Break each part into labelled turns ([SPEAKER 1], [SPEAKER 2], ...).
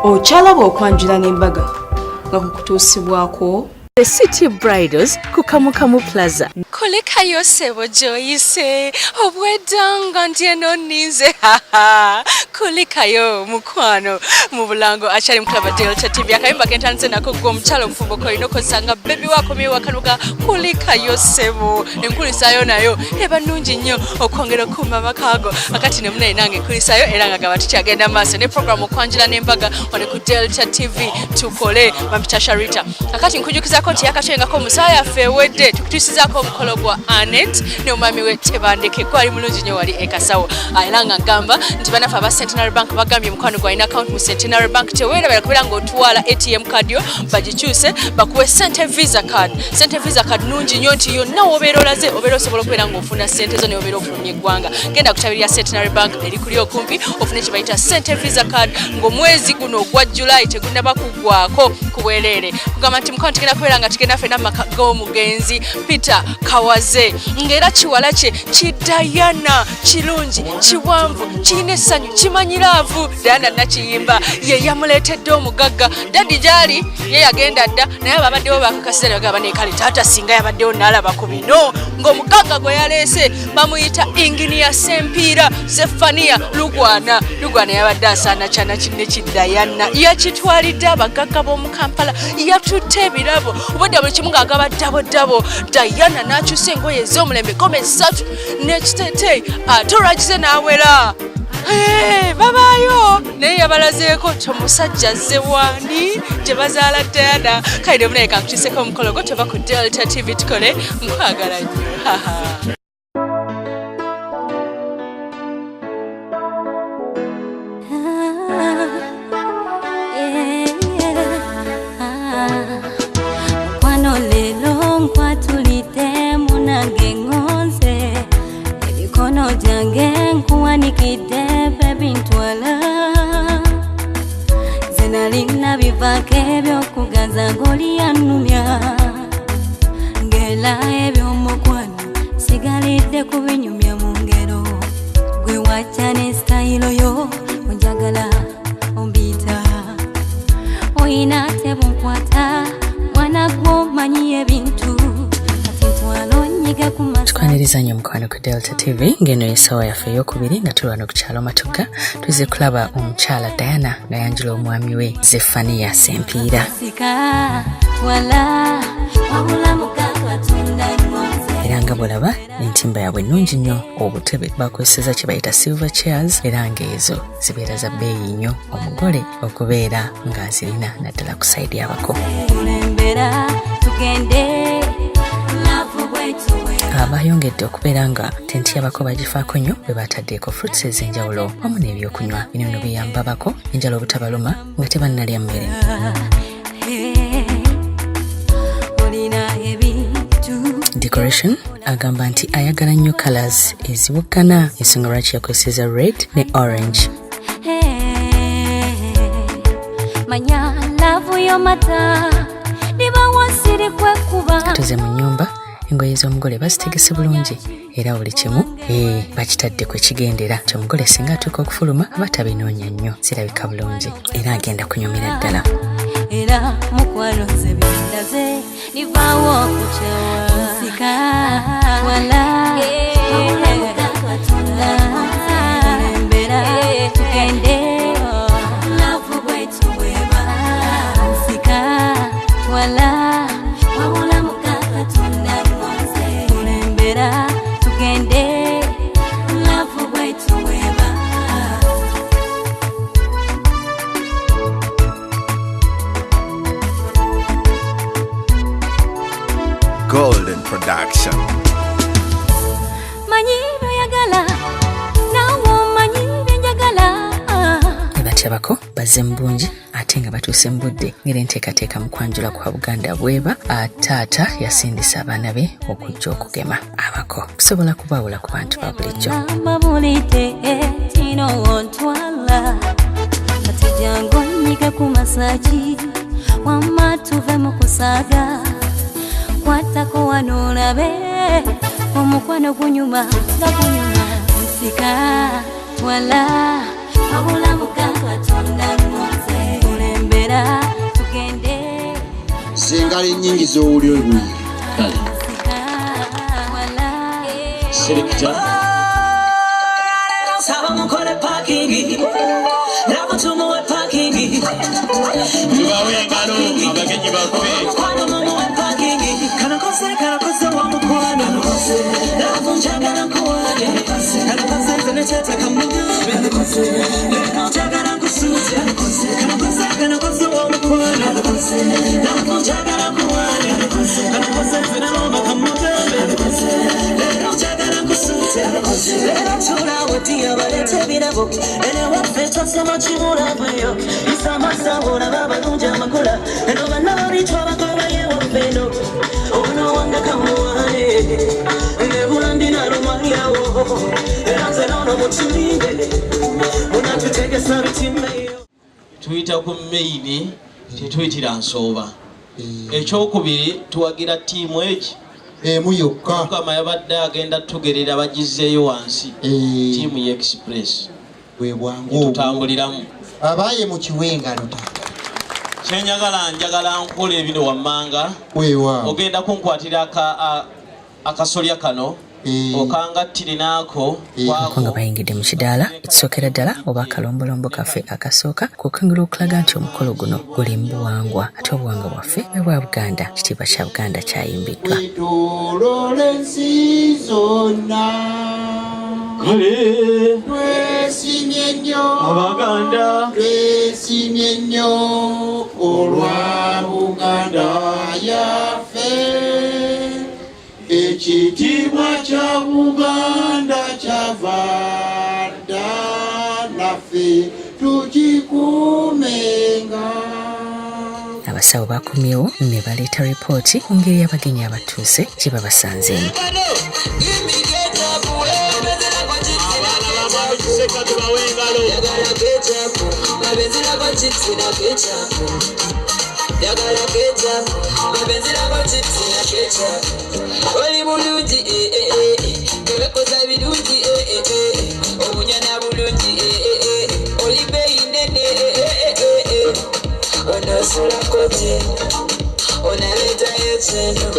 [SPEAKER 1] Ochalaba okwanjula n'embaga nga kukutuusibwako
[SPEAKER 2] The City Bridals ku Kamukamu Plaza.
[SPEAKER 3] Kolekayo sebo Joyce obwedanga ndieno ninze kolekayo mukwano mu bulango achali mklaba Delta TV akayimba kentanze nako gwo mchalo mfumbo ko inoko sanga baby wako miwa kanuka kolekayo sebo enkulisayo nayo eba nungi nnyo okwongera kumama kago akati ne muna inange kulisayo eranga gabatu kyagenda maso ne program okwanjira n'embaga wale ku Delta TV tukole bampitasha Rita akati nkujukiza ko tiyakashenga ko musaya fewedde tukutusizako mukolo gwa Anet ne omwami we Tebandeke ko ali mulungi nnyo wali ekasawo ayiranga ngamba nti banafa ba Centenary Bank bagambye mukwano gwa ina account mu Centenary Bank tewera bakubira ngo otwala ATM card yo bagikyuse bakuwe Sente Visa card nungi nnyo nti yonna obeera olaze obeera osobola okubeera ng'ofuna sente zo ne obeera ofulumya eggwanga genda kutabirira Centenary Bank eri kuli okumpi ofune kye bayita Sente Visa card ng'omwezi guno ogwa July tegunnaba kuggwako ku bwereere kugamba nti mukwano tugenda kubeera nga tugenda fena maka g'omugenzi Peter Kawaze ngera kiwala kye kidayana kirungi kiwanvu kirina essanyu kimanyiraavu Diana nakiyimba ye yamuleetedde omugagga dadi gyali ye yagenda dda naye ababaddewo bakakasiza nebagamba nekale taata singa yabaddewo naalaba ku bino ng'omugagga gwe yaleese bamuyita Engineer Sempiira Zefania Lugwana yabadde asaana kyana kinne kidayana yakitwalidde abagagga b'omu Kampala yatutte ebirabo obudde buli kimu ng'agaba ddabo Diana n'akyusa engoye ez'omulembe gome 3 n'ekiteeteeyi ate olwagize n'awera babayo naye yabalazeeko tomusajja zewani gye bazaala Diana kaide munaye kankukiseeko omukolo gwo teba ku Delta TV tukole nkwagala nnyo
[SPEAKER 4] Zenalina bivake byokugaza goli yanumya ngela ebyomukwano sigalidde kubinyumya mu ngero gwe wacha ne style yo onjagala ombita oyina tebunkwata mwana gwo manyi ebintu
[SPEAKER 2] tukwaniriza nnyo mukwano ku Delta TV ngeno yesawa yaffe ey'okubiri nga tuli wano ku kyalo Matuga tuze kulaba omukyala Diana nga yanjula omwami we Zefania Sempiira era nga bolaba entimba yaabwe nnungi nnyo obutebe bakozeseza kye bayita silver chairs era ng'ezo zibeera za bbeeyi nnyo omugole okubeera ng'azirina naddala ku sayidi yabako bayongedde okubeera nga tenti yabako bagifaako nnyo bwe bataddeeko fruits ez'enjawulo wamu n'ebyokunywa bino bino biyamba bako enjala obutabaluma nga tebannalya mmere decoration agamba nti ayagala nnyo colors eziwukkana ensonga lwaki yakozeseza red ne orange tuze mu nnyumba engoye z'omugole bazitegese bulungi era buli kimu bakitadde kwe kigendera nti omugole singa atuuka okufuluma aba tabinoonya nnyo zirabika bulungi era agenda kunyumira ddala era mukwano ze bindaze nivaawo okukyawasika wala embera tugende lavu bwetu bweba sika wala
[SPEAKER 5] Golden Production.
[SPEAKER 4] Manyido yagala nawo manyido njagala
[SPEAKER 2] batyabako bazze mu bungi ate nga batuuse mu budde ngeri enteekateeka mu kwanjula kwa Buganda bweba taata yasindisa abaana be okujja okugema abako kusobola kubaawula ku bantu ba bulijjo
[SPEAKER 4] mabulite tino ontwala atijango nyiga ku masaji wamma tuve mu kusaaga kwatako wano olabe omukwano gunyuma nga gunyuma nsika wala wabula muka katonda ngonze
[SPEAKER 6] kale nnyingi z'owulira olwiri
[SPEAKER 7] kale selector
[SPEAKER 8] saba mukole parking nabo tumuwe parking
[SPEAKER 7] tubawe engalo abagenyi bafe
[SPEAKER 8] kwano mumuwe parking kana kose wa mukwano nabo njagala kuwaye kana kose zenechete kamugambe nabo njagala kusuja kana kose wa mukwano nabo njagala kuwaye kana kose zenalomba kamugambe nabo njagala kusuja lero tulawotiya balete birabo ene waffe twasoma kibulabuyo isamasabula babalunja amakula eno banabali twabagobaye waffeno ono wanga kamuwaye nebula ndinalumalyawo era nze nono mutulimbe munatutegesa bitimmeyo
[SPEAKER 7] tuyita ku maini tetuyitira nsooba ekyokubiri tuwagira ttiimu eki
[SPEAKER 6] emu yokka
[SPEAKER 7] mukama yabadde agenda tugerera bagizeeyo wansi ttiimu ye express
[SPEAKER 6] bwe bwangu
[SPEAKER 7] tutambuliramu
[SPEAKER 6] abaaye mu kiwengalo
[SPEAKER 7] njagala nkola ebino wammanga
[SPEAKER 6] wewa
[SPEAKER 7] ogenda kunkwatira akasolya kano okangattire naako
[SPEAKER 2] ko nga bayingidde mu kidaala ekisookera ddala oba akalombolombo kaffe akasooka kukengera okulaga nti omukolo guno guli mu buwangwa ate obuwangwa bwaffe bwe bwa Buganda kitiibwa kya Buganda kyayimbiddwa
[SPEAKER 6] ensi zonna
[SPEAKER 7] kale
[SPEAKER 6] twesimye nnyo
[SPEAKER 7] Abaganda
[SPEAKER 6] twesimye nnyo olwa Buganda yaffe ekitiibwa kya Buganda kyava dda naffe tukikuumenga.
[SPEAKER 2] abasawo bakomyewo ne baleeta ripooti ku ngeri y'abagenyi abatuuse gye babasanzeemu
[SPEAKER 8] oli bulungi ebekoza birungi obunyana bulungi oli beeyi nene onosulako te onaleetayo kyeno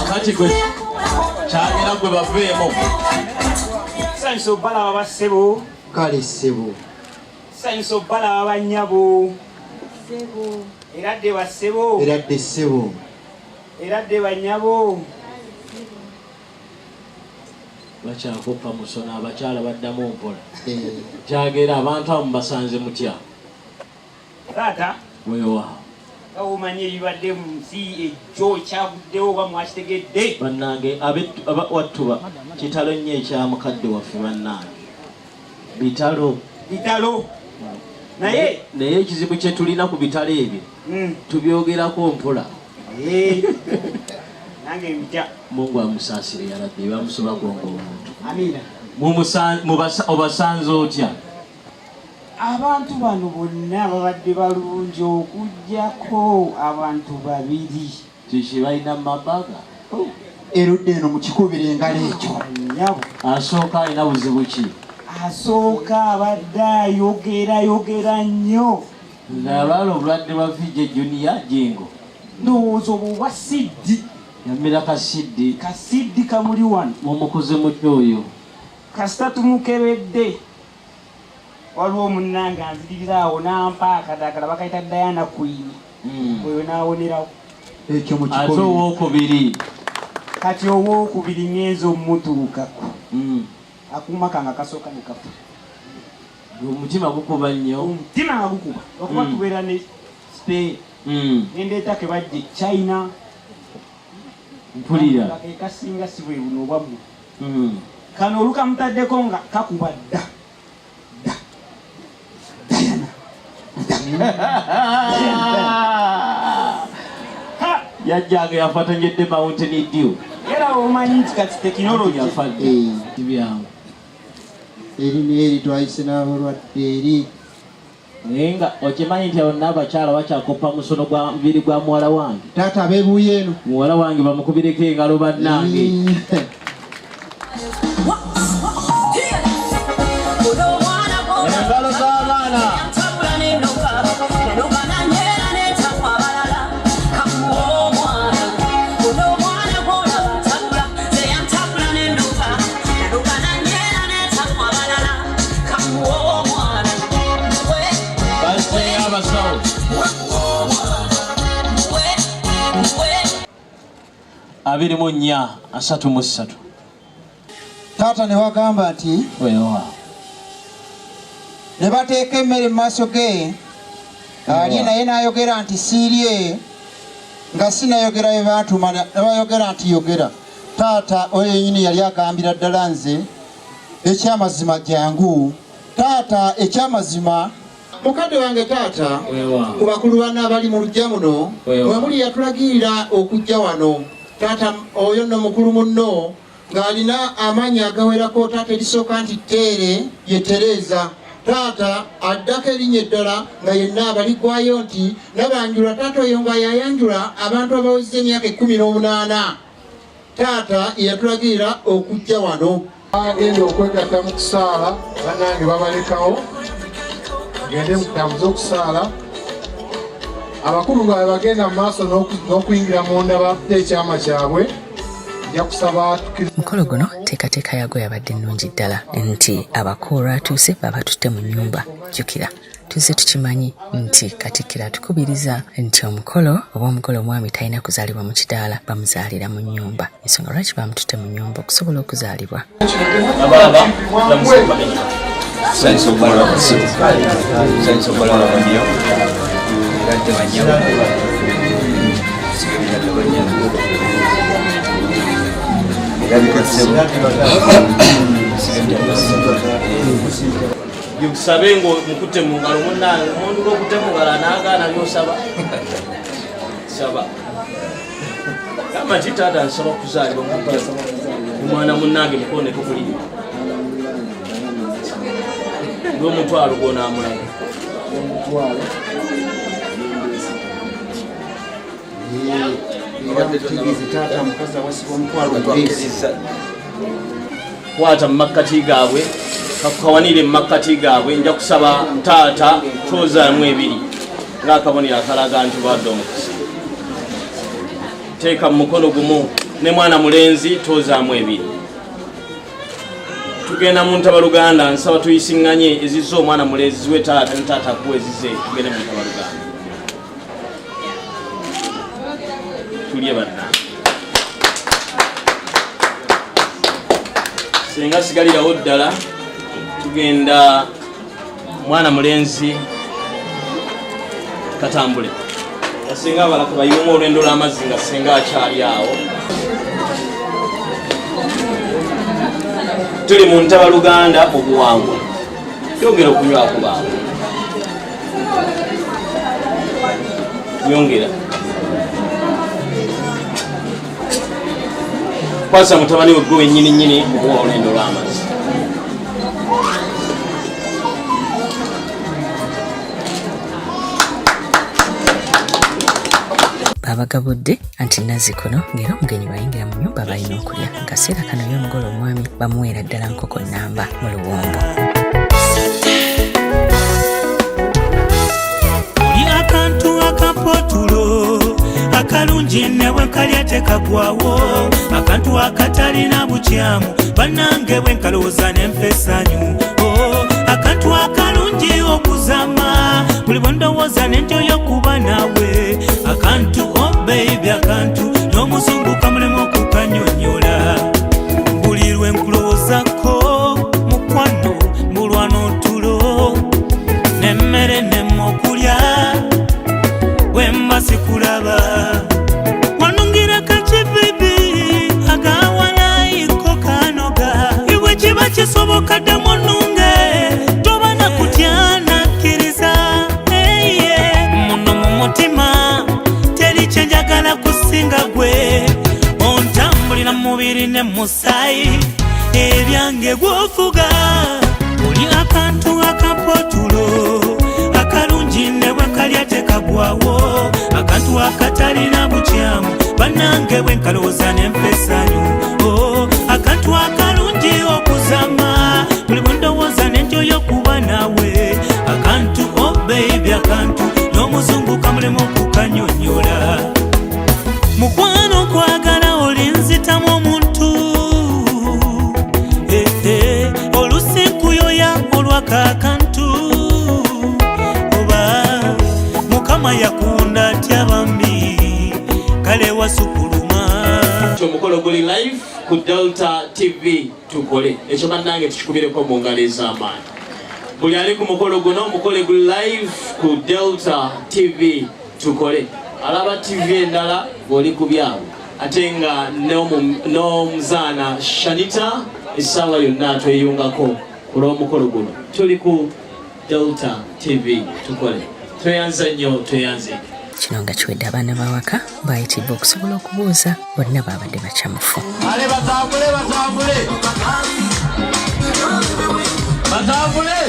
[SPEAKER 7] kati gwe kyagera gwe baveemu
[SPEAKER 9] sanyusa obbalaba bassebo
[SPEAKER 6] kale ssebo
[SPEAKER 9] sanyusa obbalaba bannyabo era dde bassebo
[SPEAKER 6] era dde ssebo
[SPEAKER 9] era dde bannyabo
[SPEAKER 7] bakyakoppa musona abakyala baddamu mpola kyagera abantu abo mubasanze mutya
[SPEAKER 9] taata
[SPEAKER 7] wewa
[SPEAKER 9] nga womanyi ebibadde mu nsi ejjo kyaguddewo oba mwakitegedde
[SPEAKER 7] bannange wattuba kitalo nnyo ekyamukadde waffe bannange bitalo naye ekizibu kye tulina ku bitalo ebyo tubyogerako mpola
[SPEAKER 9] nange mpya
[SPEAKER 7] Mungu amusaasire yalabbi bamusoba gonga omuntu
[SPEAKER 9] amina
[SPEAKER 7] obasanze otya
[SPEAKER 9] abantu bano bonna babadde balungi okugjako abantu babiri
[SPEAKER 7] kiki balina mumabbaga
[SPEAKER 6] erudde eno mukikubira engalo ekyo
[SPEAKER 9] nyabo
[SPEAKER 7] asooka alina buzibu ki
[SPEAKER 9] asooka abadde ayogera nnyo
[SPEAKER 7] ng'abaala obulwadde bwa vije juniya jingo
[SPEAKER 9] ndowooza obwo obwa siddi
[SPEAKER 7] yamira kasiddi
[SPEAKER 9] kamuli wano
[SPEAKER 7] mumukuze mutya oyo
[SPEAKER 9] kasita tumukebedde waliwo omunnange anziririra awo nampa akadagala bakayita Diana Queen oyo n'awonerawo
[SPEAKER 6] ekyo
[SPEAKER 7] ate owookubiri
[SPEAKER 9] kati owookubiri ng'enza omutuukako akuuma kange akasooka ne kafa
[SPEAKER 7] omutima gukuba nnyo
[SPEAKER 9] omutima nga gukuba lwakuba tubeera ne Spain nendeeta ke bajje China
[SPEAKER 7] mpulira
[SPEAKER 9] kasinga si bwe buno obwamwe kano olukamutaddeko nga kakuba dda
[SPEAKER 7] yajjanga yafatanjedde Mountain Dew
[SPEAKER 9] era omanyi nti kati tekinologi
[SPEAKER 7] tibyangu
[SPEAKER 6] eri neeri twayise n'abalwadde eri
[SPEAKER 7] Nga okimanyi nti awo n'abakyala bakyakoppa musono gwa mubiri gwa muwala wange.
[SPEAKER 6] Taata abeebuye eno.
[SPEAKER 7] Muwala wange bamukubireko engalo bannange. Engalo z'abaana. Abiri mu nnya, 33.
[SPEAKER 6] Taata ne wagamba nti ne bateeka emmere mu maaso ge alye naye n'ayogera nti siirye nga sinayogera bye baatuma ne bayogera nti yogera. Taata oyo yennyini yali agambira ddala nze ekyamazima jangu. Taata ekyamazima mukadde wange taata ku bakulu bana abali mu lujja muno mwe muli yatulagirira okujja wano. Taata oyo nno mukulu munno ng'alina amaanyi agawerako. Taata erisooka nti Tere ye Tereza. Taata addako erinnya eddala nga yenna abaligwayo nti Nabanjula. Taata oyo nga yayanjula abantu abawezza emyaka 18. Taata yatulagirira okujja wano.
[SPEAKER 10] Agenda okwegatta mu kusaala bannange babalekawo gende mutambuze okusaala. Abakulu nga bagenda mu maaso n'okuyingira munda bafite ekyama kyabwe. Nja kusaba
[SPEAKER 2] mukolo guno teekateeka yago yabadde nnungi ddala nti abakoolwa atuuse baba tutte mu nnyumba. Jjukira tuzze tukimanyi nti Katikkiro atukubiriza nti omukolo oba omugole omwami talina kuzaalibwa mu kidaala, bamuzaalira mu nnyumba. Ensonga lwaki bamututte mu nnyumba okusobola okuzaalibwa.
[SPEAKER 7] Yusabe ngo mukute mu ngalo munange umuntu ngokute mu ngalo anagaana byosaba. Saba. Kama titata nsaba kuzaalibwa omwana munange mukoneko kuli. Ngo mutwalo gona amulaga. Kwata mumakati gaabwe kawanire mumakati gaabwe. Nja kusaba taata tozaamu 2 ng'akabonero akalaga nti badde omukisa. Teeka mu mukono gumu ne mwana mulenzi tozaamu 2. Tugenda mu Ntabaluganda nsaba tuyisiŋŋanye ezizza omwana mulenzi ziwe taata ne taata akuwa ezize tugende mu Ntabaluganda. Tulye banna. Senga sigalirawo ddala tugenda mwana mulenzi katambule. Yasenga abalaka bayuma olwendo lw'amazzi nga senga akyali awo. Tuli mu Ntabaluganda obuwangwa. Yongera okunywa ku baabo. Yongera. Kwasa mutabani we gwe wennyini okuwa olwendo lw'amazzi.
[SPEAKER 2] Babagabudde anti Nazzikuno ng'era omugenyi bayingira mu nnyumba balina okulya. Mu kaseera kano y'omugole omwami bamuweera ddala nkoko nnamba mu luwombo.
[SPEAKER 11] Oli akantu akapotulo akalungi newe kalya tekagwawo, akantu akatalina bukyamu bannange bwe nkalowooza ne nfesanyu. Akantu akalungi okuzama buli bwe ndowooza ne njoyo kuba nawe. Akantu baby akantu n'omuzungu kamulemu okukanyonyola. Buli lwe nkulowoozako mukwano mulwano tulo n'emmere nemmokulya wemba sikulaba. Wanungira kakibibi agawalayiko kanoga iwe kiba kisoboka ddemu onnunge toba nakutya nakkiriza. Muno mu mutima teri kye njagala kusinga gwe. Ontambulira mu mubiri ne musaayi ebyange gw'ofuga. Oli akantu akapotulo nange bwe nkalowooza ne mpesanyu akantu akalungi okuzama buli bwe ndowooza ne njoyo okuba naawe akantu baby akantu n'omuzungu kamulemu okukanyonyola mukwano kwagala olinzitamu omuntu olusi nkuyoya olwakakantu oba mukama yakunda atya bambi kale wasukuluma
[SPEAKER 7] omukolo guli live ku Delta TV tukole ekyo bannange tukikubireko mu ngalo ez'amaanyi buli ali ku mukolo guno omukole guli live ku Delta TV tukole alaba TV endala ng'oli ku byabo ate nga n'omuzaana Shanita essaawa yonna tweyungako ku lw'omukolo guno tuli ku Delta TV tukole tweyanza nnyo tweyanze
[SPEAKER 2] kino nga kiwedde abaana bawaka bayitibwa okusobola okubuuza bonna baabadde bakyamufu
[SPEAKER 7] batambule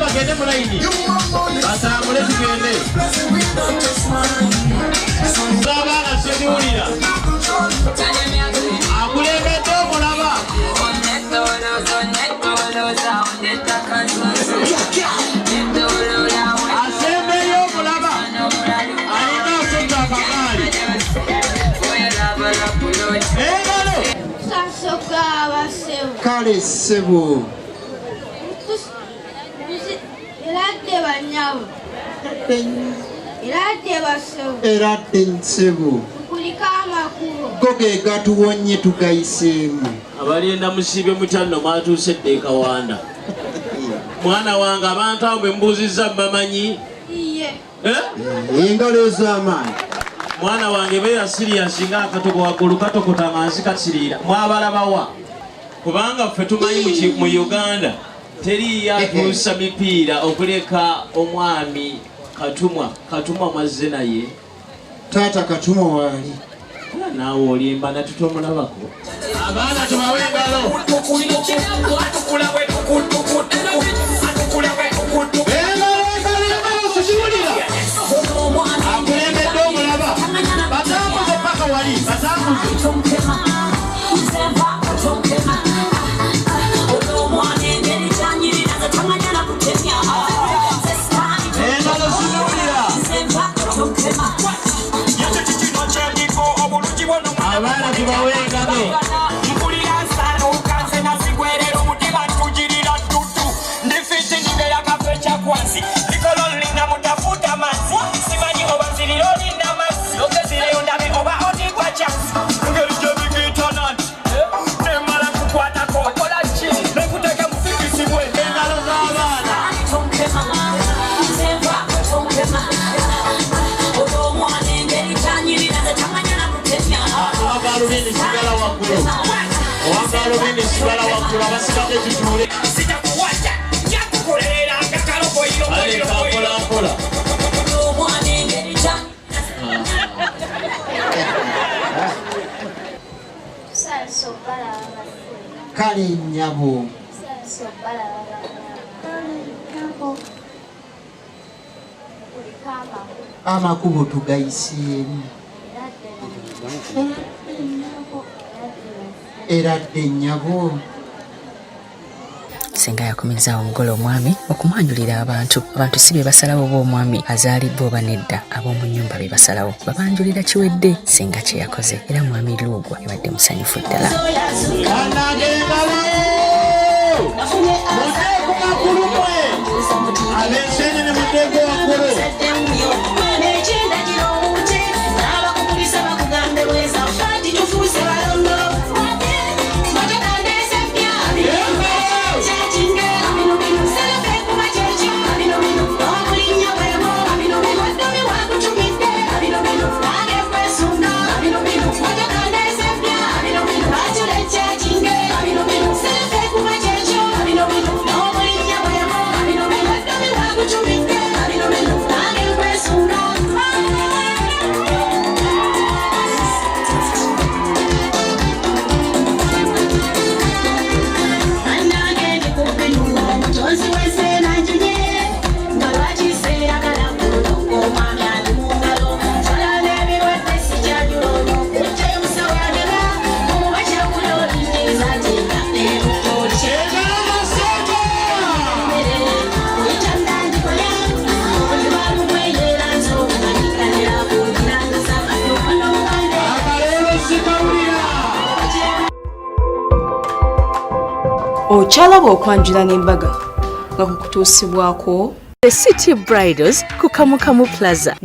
[SPEAKER 7] bagende mulayini batambule tugende abaana sebiwulira akulembedde omulaba asembeyo omulaba alina asota akagaali
[SPEAKER 6] kale ssebo eradde nsebo go ge gatuwonye tugayiseemu
[SPEAKER 7] abalyenda musiibye mutanno mwatuusedde ekawanda mwana wange abantu abo bembuuzizza bamanyi
[SPEAKER 6] engalo ez'amaanyi
[SPEAKER 7] mwana wange beera siriyasi nga akatogo waggulu katokota mansi kasiriira mwabalabawa kubanga ffe tumanyi mu Uganda teriyo atuusa mipiira okuleka omwami katumwa mwazze naye
[SPEAKER 6] taata katumwa waali
[SPEAKER 7] naawe olimba natutomulabako abaana tubawe engalo akulembedde omulaba batambuze paka wali batambuze abaana tubawe engalo
[SPEAKER 6] kale nnyabo amakubo tugayiseemu eradde nnyabo
[SPEAKER 2] singa yakomezaawo omugole omwami okumwanjulira abantu si bye basalawo oba omwami azaalibbwa oba nedda ab'omu nnyumba be basalawo babanjulira kiwedde singa kye yakoze era mwami Luugwa ebadde musanyufu ddala
[SPEAKER 12] Bino bino
[SPEAKER 1] okyalaba okwanjula n'embaga nga kukutuusibwako
[SPEAKER 2] The City Bridals ku Kamukamu Plaza.